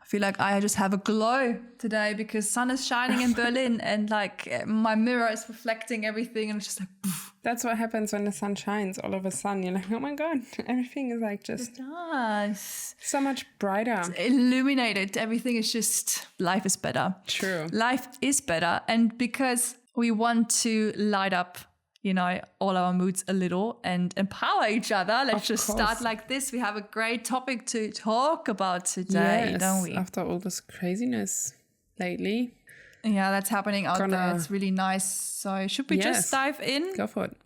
I feel like I just have a glow today because sun is shining in Berlin and like my mirror is reflecting everything and it's just like poof. That's what happens when the sun shines all of a sudden. You're like, oh my God, everything is like just so much brighter. It's illuminated. Everything is just, life is better. True. Life is better. And because we want to light up, you know, all our moods a little and empower each other. Let's just start like this. We have a great topic to talk about today, don't we? After all this craziness lately. Yeah, that's happening out there. It's really nice. So should we just dive in? Go for it.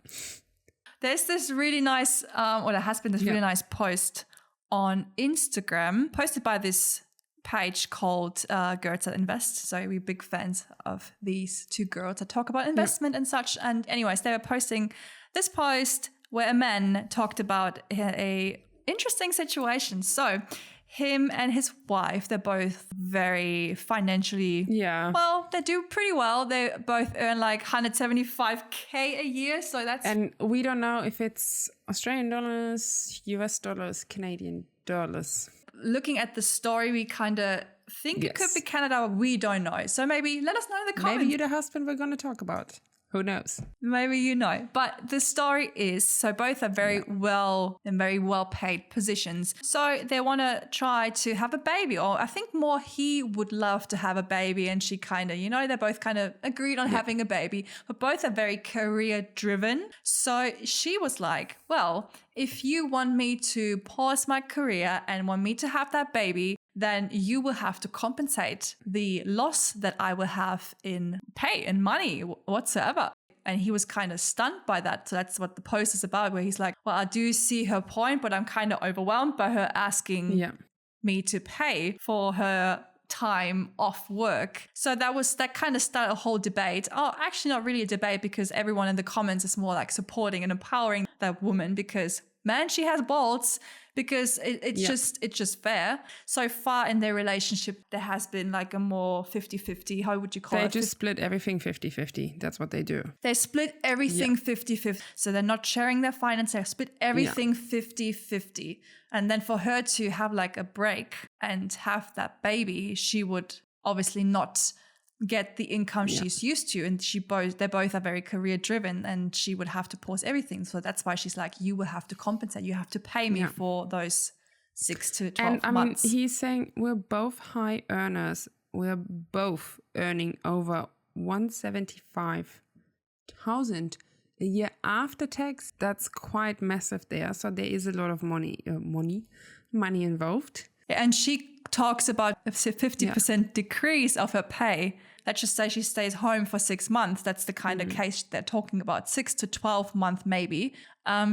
There's this really nice, or there has been this really nice post on Instagram posted by this page called Girls That Invest. So we're big fans of these two girls that talk about investment and such. And anyways, they were posting this post where a man talked about a interesting situation. So him and his wife, they're both very financially, well, they do pretty well. They both earn like 175K a year. So that's... And we don't know if it's Australian dollars, US dollars, Canadian dollars. Looking at the story, we kind of think it could be Canada. We don't know. So maybe let us know in the comments. Maybe you're the husband we're going to talk about. Who knows? Maybe you know. But the story is, so both are very well in very well paid positions. So they want to try to have a baby. Or I think more he would love to have a baby. And she kind of, you know, they both kind of agreed on having a baby. But both are very career driven. So she was like, well, if you want me to pause my career and want me to have that baby, then you will have to compensate the loss that I will have in pay and money whatsoever. And he was kind of stunned by that. So that's what the post is about, where he's like, well, I do see her point, but I'm kind of overwhelmed by her asking me to pay for her time off work. So that kind of started a whole debate. Oh, actually not really a debate, because everyone in the comments is more like supporting and empowering that woman because, man, she has balls. Because it's just fair. So far in their relationship, there has been like a more 50-50. How would you call it? They just split everything 50-50. That's what they do. They split everything 50-50. So they're not sharing their finances. They split everything 50-50. And then for her to have like a break and have that baby, she would obviously not get the income she's used to, and they both are very career driven, and she would have to pause everything. So that's why she's like, you will have to compensate, you have to pay me for those 6 to 12 months. And he's saying we're both high earners. We're both earning over 175,000 a year after tax. That's quite massive there. So there is a lot of money involved. And she talks about a 50% decrease of her pay. Let's just say she stays home for 6 months. That's the kind of case they're talking about, 6 to 12 months maybe.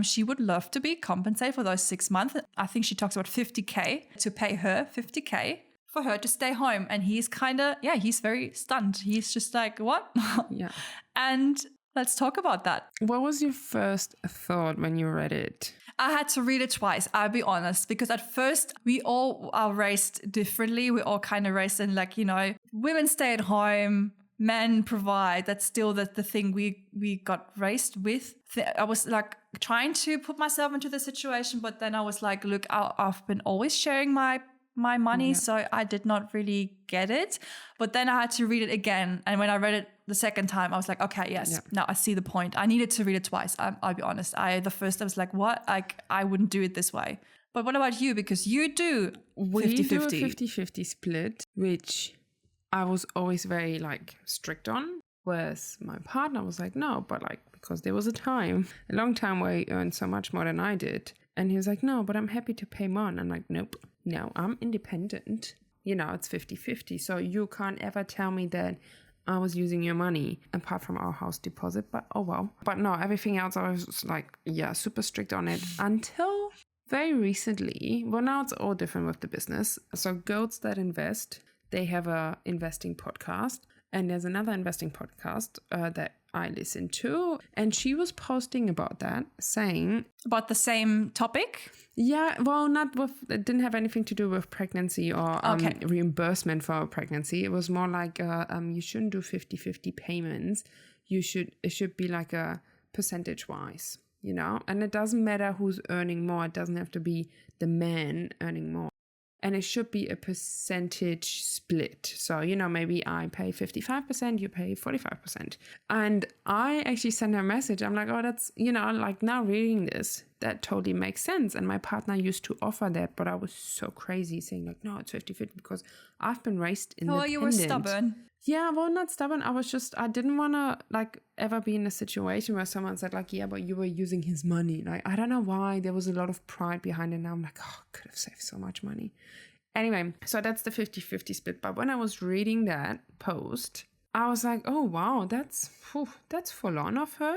She would love to be compensated for those 6 months. I think she talks about 50K to pay her, 50K for her to stay home. And he's kind of, he's very stunned. He's just like, what? And let's talk about that. What was your first thought when you read it? I had to read it twice, I'll be honest, because at first we all are raised differently. We're all kind of raised in like, you know, women stay at home, men provide. That's still the thing we got raised with. I was like trying to put myself into the situation, but then I was like, look, I've been always sharing my money, so I did not really get it. But then I had to read it again. And when I read it the second time, I was like, okay, now I see the point. I needed to read it twice. I'll be honest. The first I was like, what? I wouldn't do it this way. But what about you? Because you do 50-50. We do a 50-50 split, which I was always very like strict on. Whereas my partner was like, no, but like, because there was a long time where he earned so much more than I did. And he was like, no, but I'm happy to pay more. And I'm like, nope, no, I'm independent. You know, it's 50-50. So you can't ever tell me that I was using your money apart from our house deposit. But oh well. But no, everything else I was like, super strict on it until very recently. Well, now it's all different with the business. So Girls That Invest, they have a investing podcast. And there's another investing podcast that I listen to. And she was posting about that, saying... About the same topic? Yeah, well, it didn't have anything to do with pregnancy or reimbursement for pregnancy. It was more like you shouldn't do 50-50 payments. It should be like a percentage-wise, you know? And it doesn't matter who's earning more. It doesn't have to be the man earning more. And it should be a percentage split. So, maybe I pay 55%, you pay 45%. And I actually sent her a message. I'm like, oh, that's, like now reading this, that totally makes sense. And my partner used to offer that, but I was so crazy saying like, no, it's 50-50 because I've been raised independent. Oh, you were stubborn. Yeah, well, not stubborn. I didn't want to like ever be in a situation where someone said like, yeah, but you were using his money. Like, I don't know why. There was a lot of pride behind it. Now I'm like, oh, I could have saved so much money. Anyway, so that's the 50-50 split. But when I was reading that post, I was like, oh, wow, that's full on of her.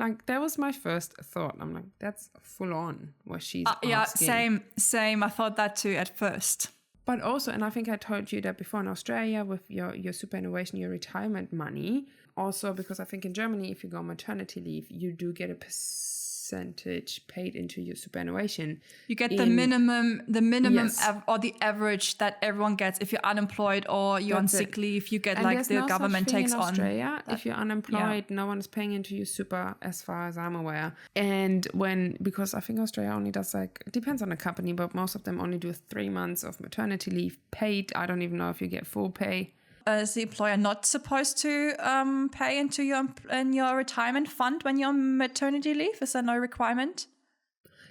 Like, that was my first thought. I'm like, that's full on what she's asking. Yeah, same. I thought that too at first. But also, and I think I told you that before, in Australia with your superannuation, your retirement money, also because I think in Germany, if you go on maternity leave, you do get a percentage paid into your superannuation. You get the minimum Yes. or the average that everyone gets. If you're unemployed or you're on sick leave, you get like the government takes on. In Australia, if you're unemployed, no one is paying into your super, as far as I'm aware. And because I think Australia only does like, it depends on the company, but most of them only do 3 months of maternity leave paid. I don't even know if you get full pay. Is the employer not supposed to pay into your retirement fund when you're on maternity leave? Is there no requirement?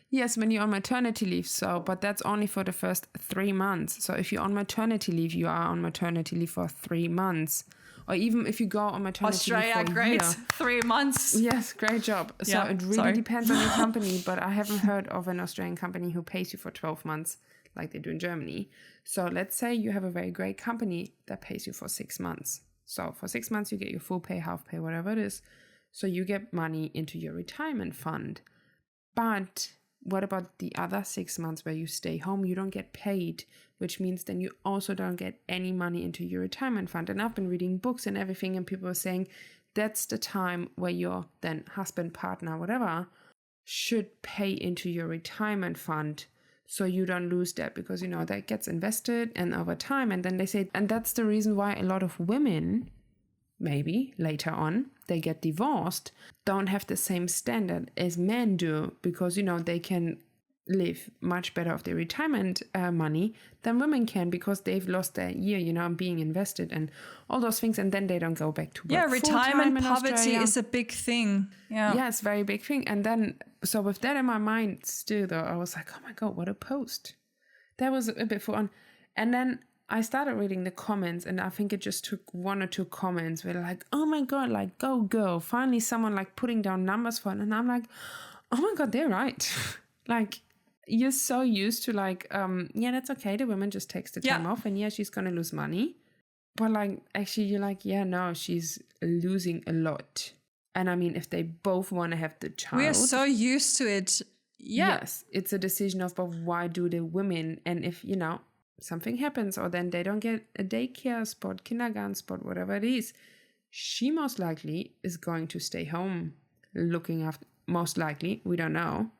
Yes, when you're on maternity leave. But that's only for the first 3 months. So if you're on maternity leave, you are on maternity leave for 3 months. Or even if you go on maternity leave for a year. 3 months. Yes, great job. So it really depends on your company, but I haven't heard of an Australian company who pays you for 12 months like they do in Germany. So let's say you have a very great company that pays you for 6 months. So for 6 months, you get your full pay, half pay, whatever it is. So you get money into your retirement fund. But what about the other 6 months where you stay home? You don't get paid, which means then you also don't get any money into your retirement fund. And I've been reading books and everything, and people are saying that's the time where your then husband, partner, whatever, should pay into your retirement fund. So you don't lose that because, that gets invested and over time. And then they say, and that's the reason why a lot of women, maybe later on, they get divorced, don't have the same standard as men do because, they can live much better off their retirement money than women can because they've lost their year, being invested and all those things. And then they don't go back to work. Yeah, retirement poverty is a big thing. Yeah, it's a very big thing. And then, so with that in my mind still though, I was like, oh my God, what a post. That was a bit fun. And then I started reading the comments and I think it just took 1 or 2 comments where like, oh my God, like go girl. Finally someone like putting down numbers for it. And I'm like, oh my God, they're right. Like, you're so used to like, yeah, that's okay. The woman just takes the time off and yeah, she's going to lose money. But like, actually you're like, yeah, no, she's losing a lot. And I mean, if they both want to have the child. We are so used to it. Yeah. Yes, it's a decision of, but why do the women? And if, something happens or then they don't get a daycare spot, kindergarten spot, whatever it is, she most likely is going to stay home looking after, most likely, we don't know.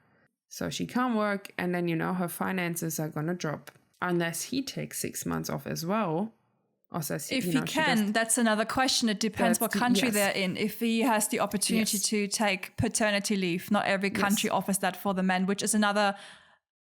So she can't work and then, her finances are going to drop unless he takes 6 months off as well. Or says, if he can, that's another question. It depends what country they're in. If he has the opportunity to take paternity leave, not every country offers that for the men, which is another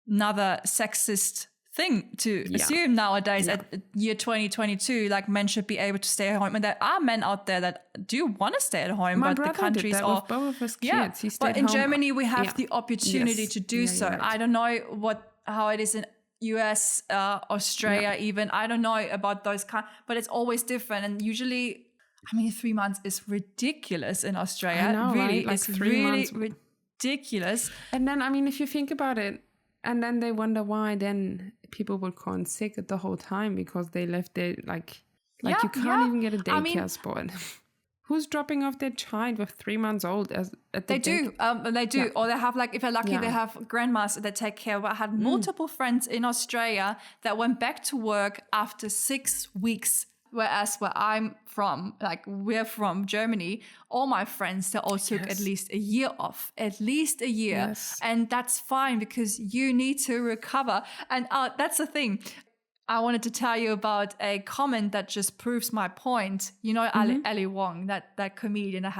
sexist thing to assume nowadays at year 2022, like men should be able to stay at home. And there are men out there that do want to stay at home, but the countries did that with both of his kids. He but in home. Germany, we have the opportunity to do so. Right. I don't know how it is in US, Australia, even. I don't know about those but it's always different. And usually, 3 months is ridiculous in Australia. I know, really, right? Like it's 3 months. Ridiculous. And then, if you think about it, and then they wonder why then people will call in sick the whole time because they left their, you can't even get a daycare spot. Who's dropping off their child with 3 months old? They do. Or they have, if they're lucky, they have grandmas that take care of. I had multiple friends in Australia that went back to work after 6 weeks. Whereas where I'm from, we're from Germany, all my friends, they all took at least a year off, at least a year. Yes. And that's fine because you need to recover. And that's the thing. I wanted to tell you about a comment that just proves my point. You know, Ali Wong, that comedian that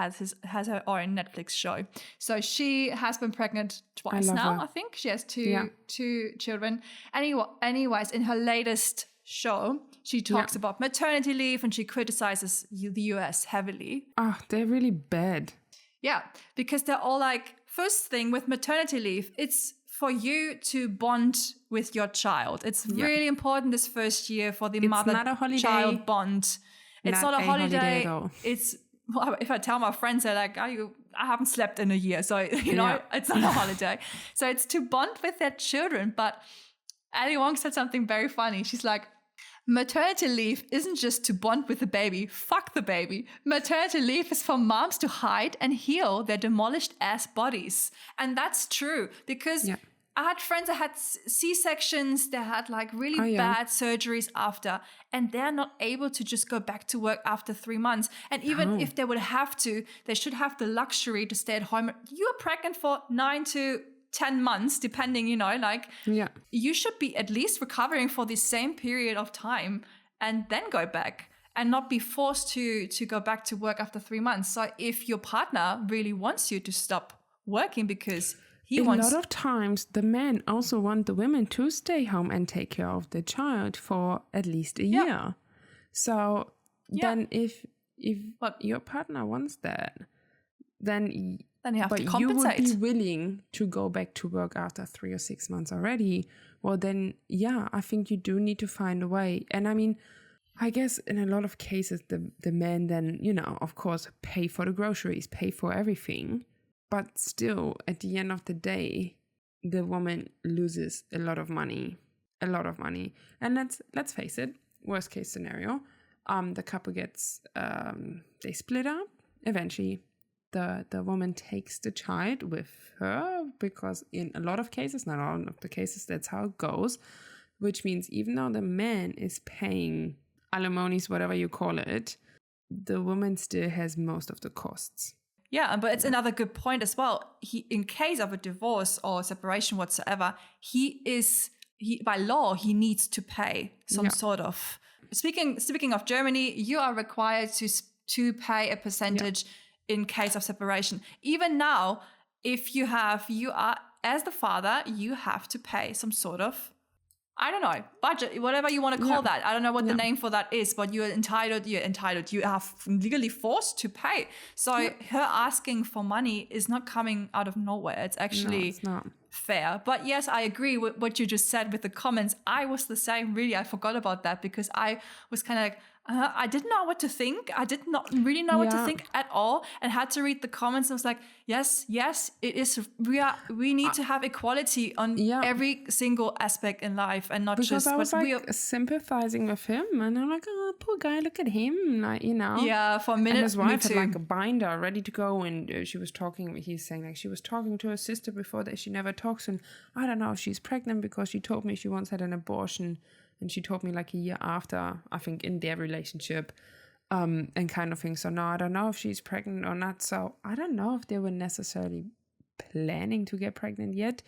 has her own Netflix show. So she has been pregnant twice now, her. I think. She has two children. Anyways, in her latest show, she talks about maternity leave and she criticizes the US heavily. Oh, they're really bad. Yeah, because they're all like, first thing with maternity leave, it's for you to bond with your child. It's really important this first year for the mother-child bond. It's not a holiday. At all. It's, well, if I tell my friends, they're like, I haven't slept in a year. So, you know, it's not a holiday. So it's to bond with their children. But Ali Wong said something very funny. She's like, maternity leave isn't just to bond with the baby. Fuck the baby. Maternity leave is for moms to hide and heal their demolished ass bodies. And that's true because I had friends that had C-sections, that had like really bad surgeries after, and they're not able to just go back to work after 3 months. And even if they would have to, they should have the luxury to stay at home. You're pregnant for 9 to 10 months, depending, you know, like you should be at least recovering for the same period of time and then go back and not be forced to go back to work after 3 months. So if your partner really wants you to stop working because a lot of times the men also want the women to stay home and take care of the child for at least a year. So then if your partner wants that, then you have to compensate. You would be willing to go back to work after 3 or 6 months already. Well, then, I think you do need to find a way. And I mean, I guess in a lot of cases, the men then, you know, of course, pay for the groceries, pay for everything. But still, at the end of the day, the woman loses a lot of money. And let's face it, worst case scenario, the couple gets, they split up. Eventually, the woman takes the child with her because in a lot of cases, not all of the cases, that's how it goes. Which means even though the man is paying alimonies, whatever you call it, the woman still has most of the costs. Yeah, but it's another good point as well. In case of a divorce or separation whatsoever, he by law, he needs to pay some sort of... Speaking of Germany, you are required to pay a percentage in case of separation. Even now, if you are, as the father, you have to pay some sort of, I don't know, budget, whatever you want to call that. I don't know what the name for that is, but you are legally forced to pay. So her asking for money is not coming out of nowhere. It's actually fair. But yes, I agree with what you just said with the comments. I was the same, really. I forgot about that because I was kind of like, I didn't know what to think. I did not really know what to think at all, and had to read the comments. And I was like, yes, it is. We need to have equality on every single aspect in life, and not because just. I was sympathizing with him, and I'm like, oh, poor guy, look at him, like, you know. Yeah, for a minute. And his wife had like a binder ready to go, and she was talking. He's saying like she was talking to her sister before that she never talks, and I don't know if she's pregnant because she told me she once had an abortion. And she told me like a year after, I think, in their relationship, and kind of thing. So no, I don't know if she's pregnant or not. So I don't know if they were necessarily planning to get pregnant yet.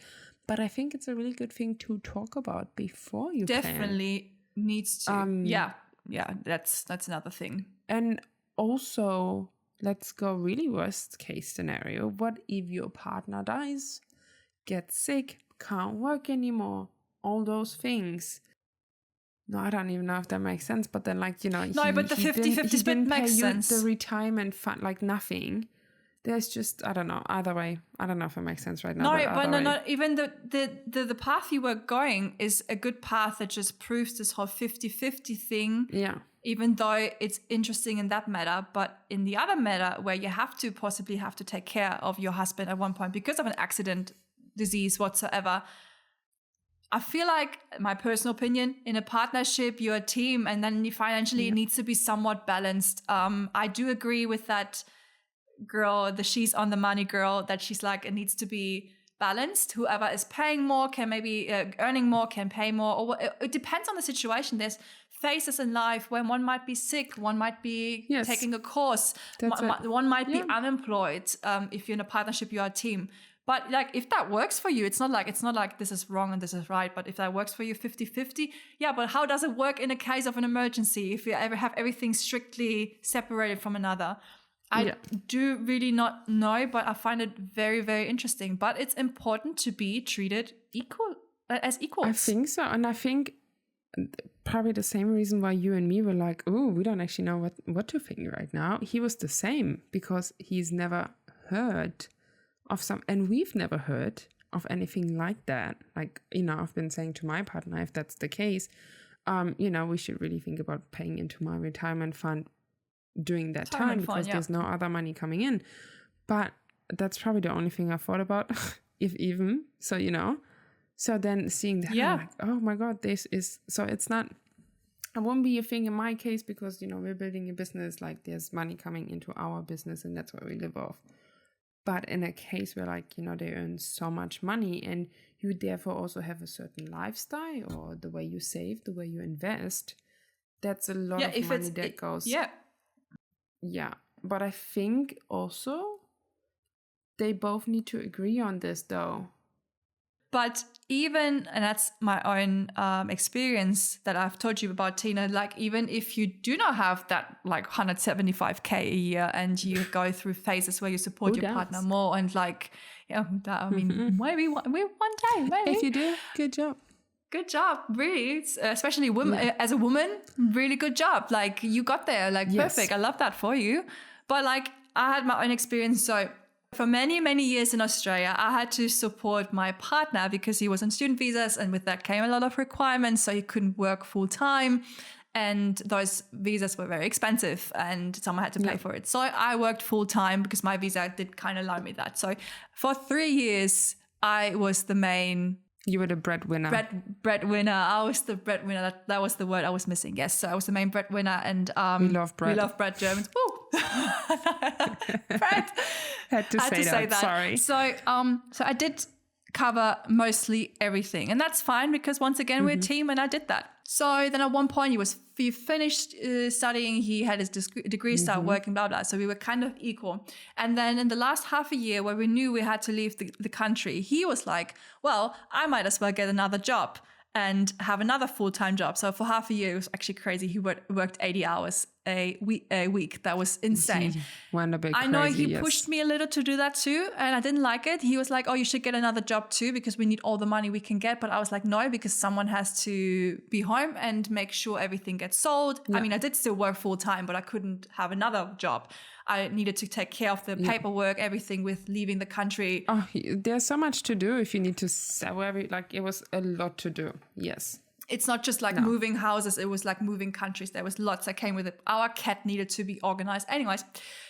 But I think it's a really good thing to talk about before you definitely needs to. That's another thing. And also, let's go really worst case scenario. What if your partner dies, gets sick, can't work anymore, all those things? No, I don't even know if that makes sense. But then, like, you know... No, but the 50-50 split makes sense. The retirement fund, like, nothing. There's just, I don't know, either way. I don't know if it makes sense right now. No. Even the path you were going is a good path that just proves this whole 50-50 thing. Yeah. Even though it's interesting in that matter. But in the other matter, where you possibly have to take care of your husband at one point because of an accident, disease, whatsoever... I feel like, my personal opinion, in a partnership, you're a team, and then financially it needs to be somewhat balanced. I do agree with that girl, the she's on the money girl, that she's like, it needs to be balanced. Whoever is paying more can maybe earning more, can pay more. Or it depends on the situation. There's phases in life when one might be sick, one might be taking a course, one might be unemployed. If you're in a partnership, you are a team. But like, if that works for you, it's not like this is wrong and this is right. But if that works for you 50-50, yeah, but how does it work in a case of an emergency if you ever have everything strictly separated from another? I do really not know, but I find it very, very interesting. But it's important to be treated as equals. I think so. And I think probably the same reason why you and me were like, oh, we don't actually know what to think right now. He was the same, because he's never heard of and we've never heard of anything like that. Like, I've been saying to my partner, if that's the case, we should really think about paying into my retirement fund during that time, because there's no other money coming in. But that's probably the only thing I thought about, if even. So, so then seeing that, I'm like, oh my God, this is, so it's not, it won't be a thing in my case, because, we're building a business, like there's money coming into our business and that's where we live off. But in a case where, like, they earn so much money and you therefore also have a certain lifestyle, or the way you save, the way you invest, that's a lot of money that goes. Yeah. Yeah. But I think also they both need to agree on this, though. But even, and that's my own experience that I've told you about, Tina, like, even if you do not have that like 175K a year and you go through phases where you support your partner more and like, maybe one day, maybe. If you do, good job. Good job, really. Especially women, as a woman, really good job. Like, you got there, like, perfect. I love that for you. But like, I had my own experience. So for many, many years in Australia, I had to support my partner because he was on student visas, and with that came a lot of requirements. So he couldn't work full time, and those visas were very expensive and someone had to pay for it. So I worked full time because my visa did kind of allow me that. So for 3 years, I was the main... You were the breadwinner. Breadwinner. I was the breadwinner. That was the word I was missing. Yes. So I was the main breadwinner, and we love bread. We love bread, Germans. Woo! Bread. Had to say that. Sorry. So I did cover mostly everything, and that's fine because once again we're a team, and I did that. So then at one point he finished studying, he had his degree, started working, blah, blah. So we were kind of equal. And then in the last half a year where we knew we had to leave the country, he was like, well, I might as well get another job and have another full-time job. So for half a year, it was actually crazy. He worked 80 hours a week. That was insane. Went a bit crazy, I know he pushed me a little to do that too, and I didn't like it. He was like, oh, you should get another job too because we need all the money we can get. But I was like, no, because someone has to be home and make sure everything gets sold. Yeah. I mean, I did still work full-time, but I couldn't have another job. I needed to take care of the paperwork, everything with leaving the country. Oh, there's so much to do if you need to sell it was a lot to do. Yes. It's not just like moving houses. It was like moving countries. There was lots that came with it. Our cat needed to be organized. Anyways,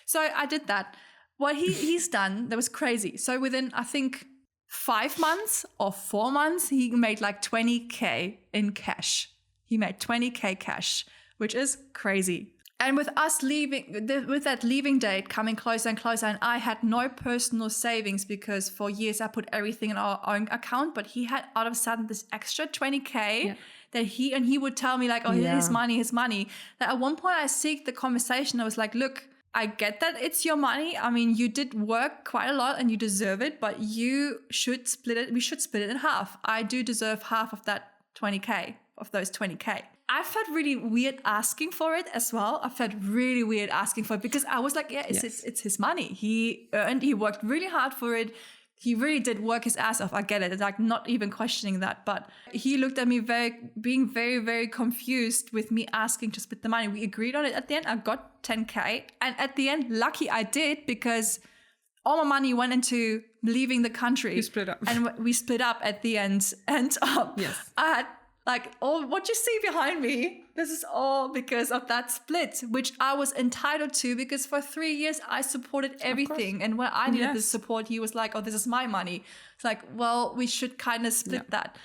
so I did that. What he's done, that was crazy. So within, I think, 5 months or 4 months, he made like 20K in cash. He made 20K cash, which is crazy. And with us leaving, with that leaving date coming closer and closer, and I had no personal savings because for years I put everything in our own account, but he had all of a sudden this extra 20K that he would tell me like, oh, his money. That at one point I seeked the conversation. I was like, look, I get that it's your money. I mean, you did work quite a lot and you deserve it, but you should split it. We should split it in half. I do deserve half of that 20K, of those 20K. I felt really weird asking for it as well. I felt really weird asking for it because I was like, it's his money. He worked really hard for it. He really did work his ass off. I get it. It's like not even questioning that. But he looked at me being very, very confused with me asking to split the money. We agreed on it. At the end, I got 10K. And at the end, lucky I did because all my money went into leaving the country. You split up. And we split up at the end. And I had like all what you see behind me, this is all because of that split, which I was entitled to because for 3 years I supported everything. And when I needed the support, he was like, oh, this is my money. It's like, well, we should kind of split that.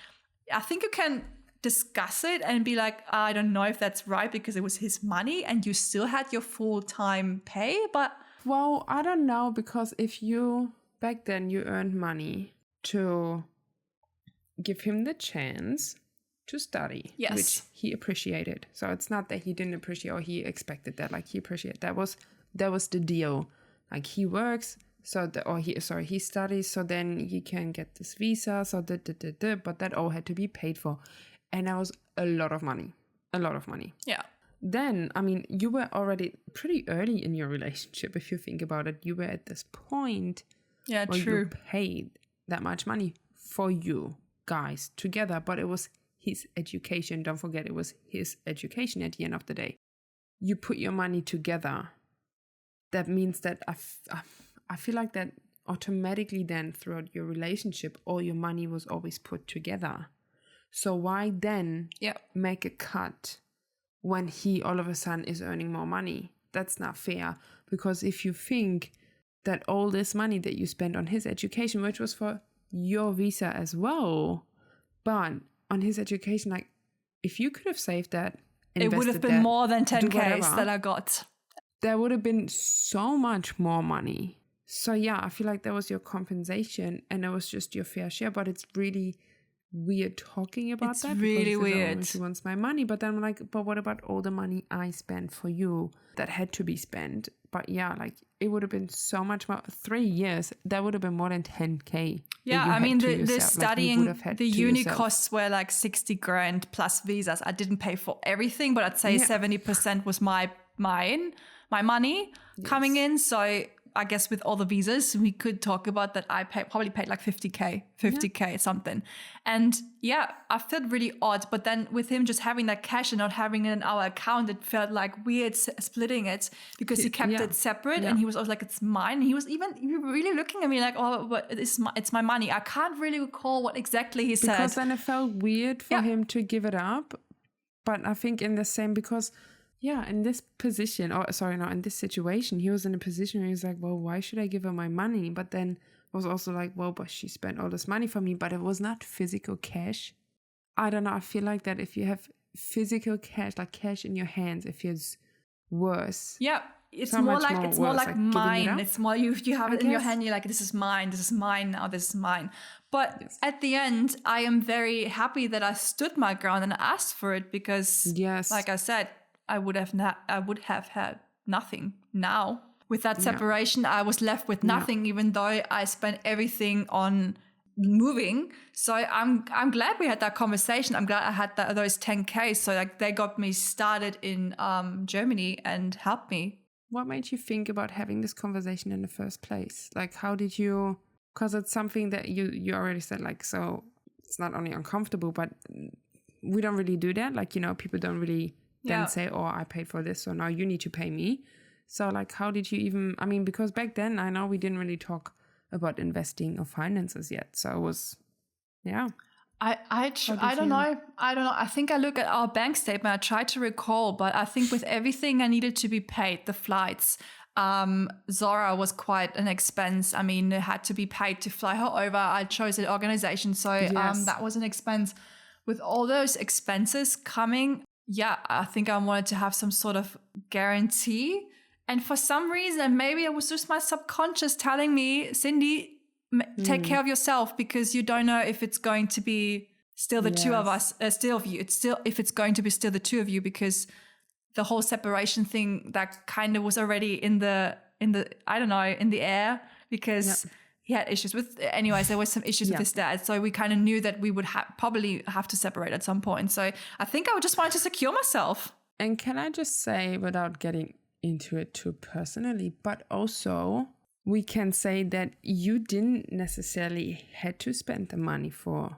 I think you can discuss it and be like, I don't know if that's right because it was his money and you still had your full-time pay. But well, I don't know, because if you back then you earned money to give him the chance to study, which he appreciated. So it's not that he didn't appreciate or he expected that. Like he appreciated that was the deal. Like he works, he studies, so then he can get this visa, so but that all had to be paid for. And that was a lot of money. Yeah. Then, I mean, you were already pretty early in your relationship, if you think about it. You were at this point where you paid that much money for you guys together, but it was his education. Don't forget, it was his education at the end of the day. You put your money together. That means that I feel like that automatically then throughout your relationship, all your money was always put together. So why then make a cut when he all of a sudden is earning more money? That's not fair. Because if you think that all this money that you spent on his education, which was for your visa as well, but on his education, like if you could have saved that, it would have been more than 10Ks that I got. There would have been so much more money. So yeah, I feel like that was your compensation and it was just your fair share, but it's really weird talking about that. It's really weird. She wants my money, but then I'm like, but what about all the money I spent for you that had to be spent? But yeah, like it would have been so much more. 3 years, that would have been more than 10K. Yeah, I mean the studying, the uni costs were like 60 grand plus visas. I didn't pay for everything, but I'd say 70% was my money coming in. So I guess with all the visas, we could talk about that. I probably paid like 50K something. And yeah, I felt really odd. But then with him just having that cash and not having it in our account, it felt like weird splitting it because he kept it separate and he was always like, it's mine. And he was even really looking at me like, oh, but it's my money. I can't really recall what exactly he said. Because then it felt weird for him to give it up. But I think in the same, because in this position, in this situation, he was in a position where he was like, well, why should I give her my money? But then was also like, well, but she spent all this money for me, but it was not physical cash. I don't know. I feel like that if you have physical cash, like cash in your hands, it feels worse. Yeah. It's more like mine. It's more you have it in your hand. You're like, this is mine now. This is mine. But at the end, I am very happy that I stood my ground and asked for it because, like I said, I would have had nothing. Now with that separation, I was left with nothing, even though I spent everything on moving. So I'm glad we had that conversation. I'm glad I had those 10K. So like they got me started in Germany and helped me. What made you think about having this conversation in the first place? Like, how did you? Because it's something that you already said. Like, so it's not only uncomfortable, but we don't really do that. Like, people don't really then say, oh, I paid for this, so now you need to pay me. So like, how did you even, I mean, because back then I know we didn't really talk about investing or finances yet. So it was, I don't know. I think I look at our bank statement. I tried to recall, but I think with everything I needed to be paid, the flights, Zora was quite an expense. I mean, it had to be paid to fly her over. I chose an organization. So that was an expense. With all those expenses coming, I think I wanted to have some sort of guarantee. And for some reason, maybe it was just my subconscious telling me, Cindy, take care of yourself because you don't know if it's going to be still the two of us, still of you. If it's going to be still the two of you, because the whole separation thing that kind of was already in the air because he had issues with, anyways, there was some issues with his dad. So we kind of knew that we would probably have to separate at some point. So I think I just wanted to secure myself. And can I just say, without getting into it too personally, but also we can say that you didn't necessarily had to spend the money for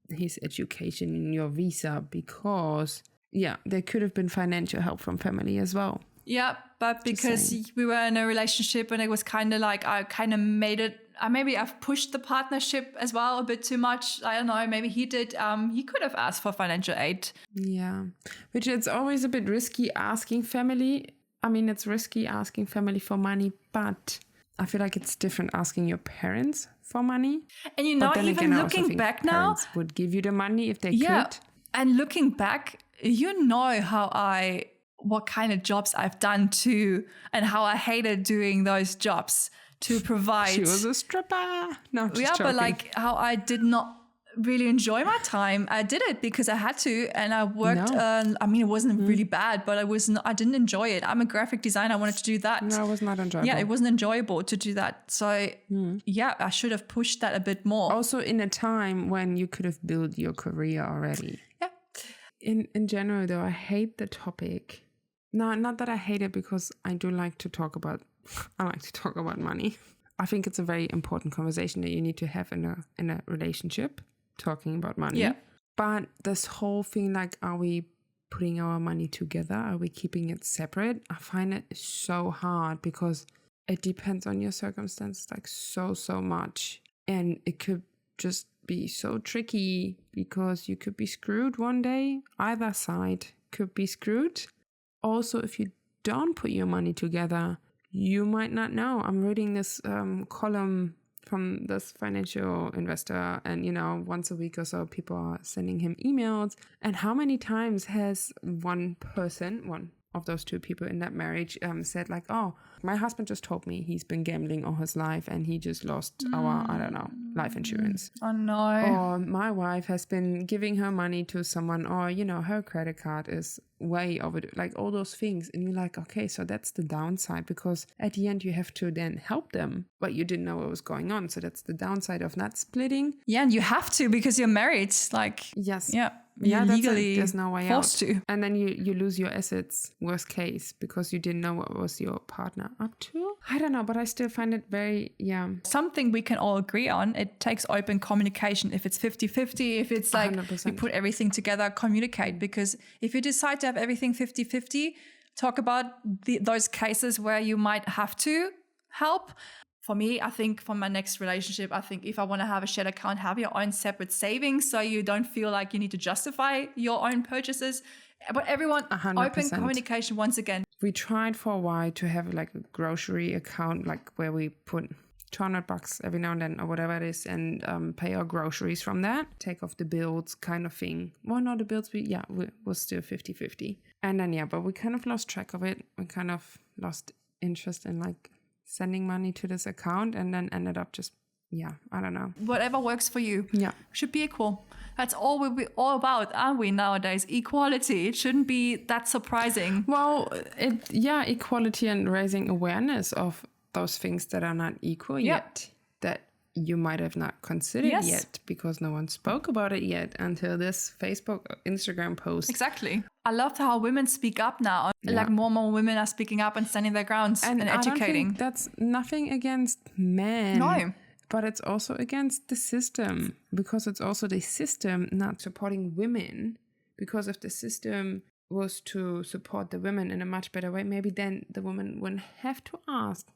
his education in your visa because, there could have been financial help from family as well. Yeah, but because we were in a relationship and it was kind of like, I kind of made it, maybe I've pushed the partnership as well a bit too much. I don't know, maybe he did. He could have asked for financial aid. Yeah, which it's always a bit risky asking family. I mean, it's risky asking family for money, but I feel like it's different asking your parents for money. And even looking back now, parents would give you the money if they could. And looking back, what kind of jobs I've done too, and how I hated doing those jobs to provide. She was a stripper. No, just joking. But like how I did not really enjoy my time. I did it because I had to, and I worked. No. I mean, it wasn't really bad, but I didn't enjoy it. I'm a graphic designer. I wanted to do that. No, it was not enjoyable. Yeah, it wasn't enjoyable to do that. So yeah, I should have pushed that a bit more. Also in a time when you could have built your career already. Yeah. In general, though, I hate the topic. No, not that I hate it, because I do like to talk about. I like to talk about money. I think it's a very important conversation that you need to have in a relationship, talking about money. Yeah. But this whole thing, like, are we putting our money together? Are we keeping it separate? I find it so hard because it depends on your circumstances, like so much. And it could just be so tricky because you could be screwed one day. Either side could be screwed. Also, if you don't put your money together, you might not know. I'm reading this column from this financial investor, and once a week or so people are sending him emails. And how many times has one of those two people in that marriage said like, oh, my husband just told me he's been gambling all his life and he just lost our, I don't know, life insurance. Oh no. Or my wife has been giving her money to someone, or her credit card is way over, like all those things. And you're like, okay, so that's the downside, because at the end you have to then help them, but you didn't know what was going on. So that's the downside of not splitting. Yeah, and you have to, because you're married. Like, yes. Yeah. Yeah, you're legally there's no way forced out. to. And then you lose your assets, worst case, because you didn't know what was your partner up to. I don't know, but I still find it very, Something we can all agree on, it takes open communication. If it's 50-50, if it's like 100%. you put everything together, communicate. Because if you decide to have everything 50-50, talk about those cases where you might have to help. For me, I think for my next relationship, I think if I want to have a shared account, have your own separate savings so you don't feel like you need to justify your own purchases. But everyone, 100%. Open communication once again. We tried for a while to have like a grocery account, like where we put $200 every now and then or whatever it is, and pay our groceries from that, take off the bills kind of thing. Well, no, the bills, we was still 50-50. And then, but we kind of lost track of it. We kind of lost interest in like sending money to this account, and then ended up just, I don't know. Whatever works for you. Yeah. Should be equal. That's all we're all about, aren't we, nowadays? Equality. It shouldn't be that surprising. Well, equality and raising awareness of those things that are not equal yet, that you might have not considered yet, because no one spoke about it yet until this Facebook or Instagram post. Exactly. I love how women speak up now. Like more and more women are speaking up and standing their grounds and educating. I don't think that's nothing against men. No. But it's also against the system, because it's also the system not supporting women. Because if the system was to support the women in a much better way, maybe then the woman wouldn't have to ask,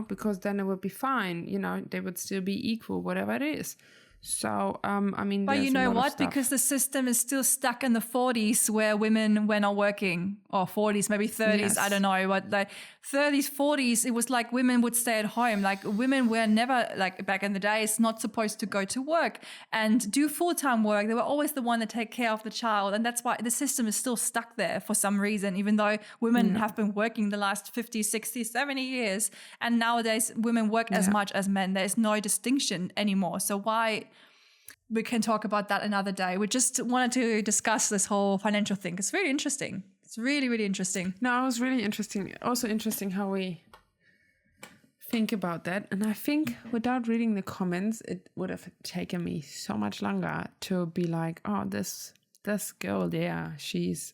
because then it would be fine. They would still be equal, whatever it is. So, I mean, but you know what? Because the system is still stuck in the 40s where women were not working, or 40s, maybe 30s. Yes. I don't know. But like 30s, 40s, it was like women would stay at home. Like women were never, like back in the days, not supposed to go to work and do full-time work. They were always the one to take care of the child. And that's why the system is still stuck there for some reason, even though women have been working the last 50, 60, 70 years. And nowadays women work as much as men. There's no distinction anymore. So why? We can talk about that another day. We just wanted to discuss this whole financial thing. It's really interesting. It's really, really interesting. No, it was really interesting. Also interesting how we think about that. And I think without reading the comments, it would have taken me so much longer to be like, oh, this girl there, she's,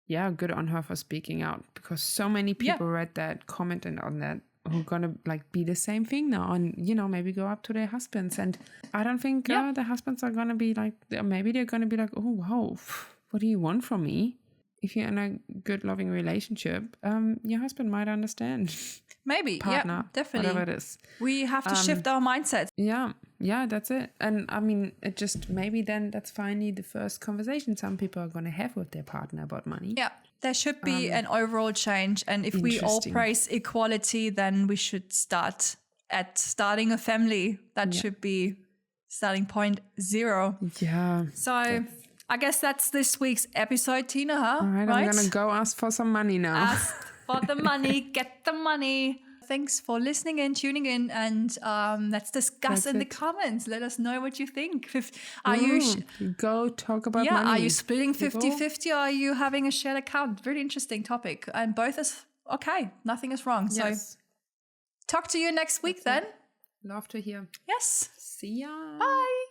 good on her for speaking out. Because so many people read that, commented on that, who are gonna like be the same thing now, and maybe go up to their husbands. And I don't think the husbands are gonna be like, maybe they're gonna be like, oh wow, what do you want from me? If you're in a good loving relationship, your husband might understand. Maybe, partner, definitely. Whatever it is, we have to shift our mindset. Yeah, that's it. And I mean, it just, maybe then that's finally the first conversation some people are gonna have with their partner about money. Yeah. There should be an overall change. And if we all praise equality, then we should start at starting a family. That should be starting point 0. Yeah. So I guess that's this week's episode, Tina, huh? All right? I'm going to go ask for some money now. Ask for the money, get the money. thanks for listening in, tuning in, and let's discuss That's in the it. comments. Let us know what you think. Are you go talk about money. are you splitting People? 50-50 or are you having a shared account? Really interesting topic. And both is okay. Nothing is wrong. Yes. So talk to you next week then. Love to hear. Yes. See ya. Bye.